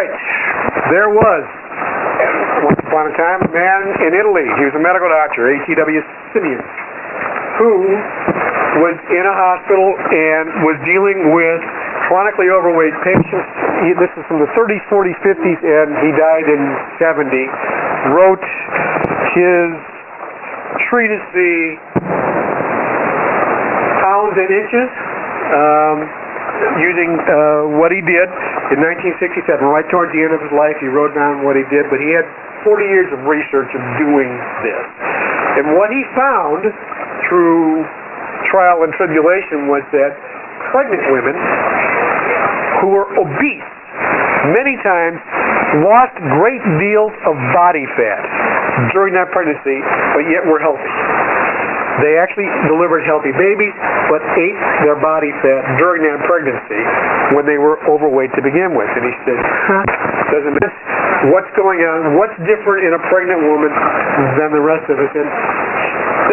right. There was, once upon a time, a man in Italy. He was a medical doctor, H.E.W. Simeon, who was in a hospital and was dealing with chronically overweight patients. This is from the 30s, 40s, 50s, and he died in 70. Wrote his treatise, The Pounds and Inches, using what he did in 1967. Right towards the end of his life, he wrote down what he did, but he had 40 years of research of doing this. And what he found through trial and tribulation was that pregnant women who were obese many times lost great deals of body fat during that pregnancy, but yet were healthy. They actually delivered healthy babies, but ate their body fat during that pregnancy when they were overweight to begin with. And he said, doesn't matter what's going on, what's different in a pregnant woman than the rest of us. And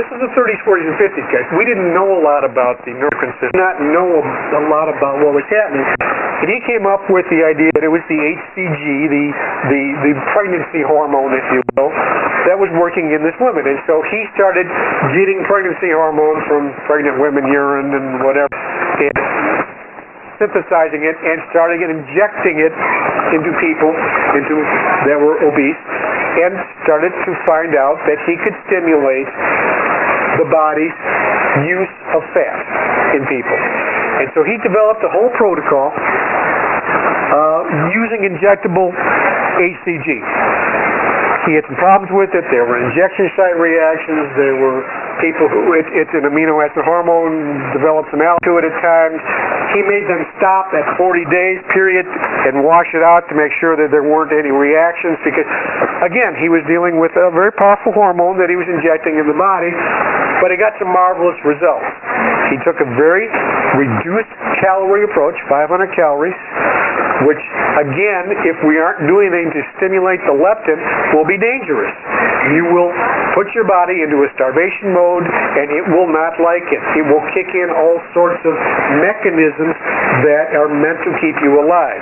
this is the 30s, 40s, and 50s, guys. We didn't know a lot about the neurocrine system, not know a lot about what was happening. And he came up with the idea that it was the HCG, the pregnancy hormone, if you will, that was working in this woman. And so he started getting pregnancy hormone from pregnant women, urine and whatever, and synthesizing it and starting it, injecting it into people that were obese, and started to find out that he could stimulate the body's use of fat in people. And so he developed a whole protocol using injectable HCG. He had some problems with it. There were injection site reactions. There were people who, it's an amino acid hormone, developed some altitude at times. He made them stop at 40 days period and wash it out to make sure that there weren't any reactions, because, again, he was dealing with a very powerful hormone that he was injecting in the body, but he got some marvelous results. He took a very reduced calorie approach, 500 calories, which, again, if we aren't doing anything to stimulate the leptin, will be dangerous. You will put your body into a starvation mode, and it will not like it. It will kick in all sorts of mechanisms that are meant to keep you alive.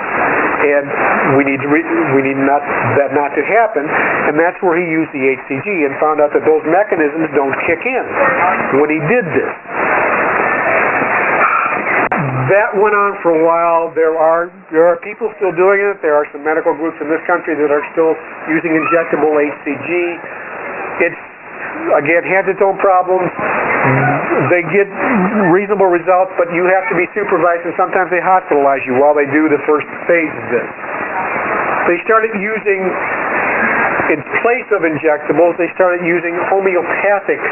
And we need that not to happen, and that's where he used the HCG and found out that those mechanisms don't kick in when he did this. That went on for a while. There are people still doing it. There are some medical groups in this country that are still using injectable HCG. It's, again, has its own problems. They get reasonable results, but you have to be supervised, and sometimes they hospitalize you while they do the first phase of this. They started using, in place of injectables, they started using homeopathic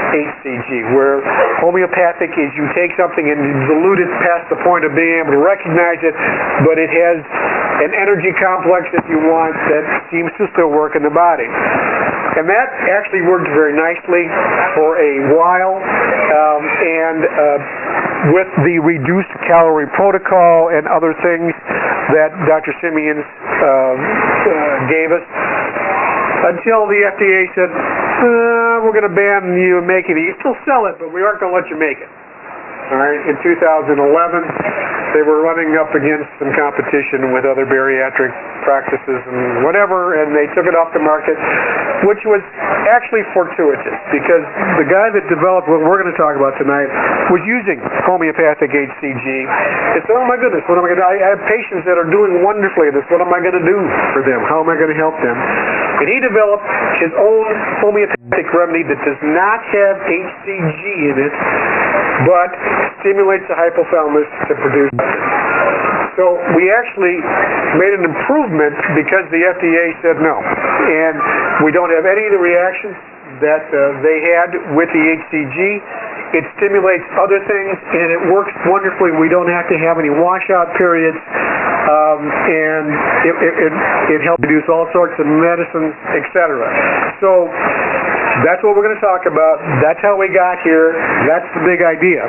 HCG, where homeopathic is you take something and you dilute it past the point of being able to recognize it, but it has an energy complex, if you want, that seems to still work in the body. And that actually worked very nicely for a while, with the reduced calorie protocol and other things that Dr. Simeon gave us, until the FDA said, we're going to ban you making it. You can still sell it, but we aren't going to let you make it. All right. In 2011, they were running up against some competition with other bariatric practices and whatever, and they took it off the market, which was actually fortuitous, because the guy that developed what we're going to talk about tonight was using homeopathic HCG. He said, oh my goodness, what am I going to do? I have patients that are doing wonderfully at this. What am I going to do for them? How am I going to help them? And he developed his own homeopathic remedy that does not have HCG in it, but stimulates the hypothalamus to produce it. So we actually made an improvement because the FDA said no. And we don't have any of the reactions that they had with the HCG. It stimulates other things, and it works wonderfully. We don't have to have any washout periods. And it helps reduce all sorts of medicines, etc. So that's what we're going to talk about. That's how we got here. That's the big idea.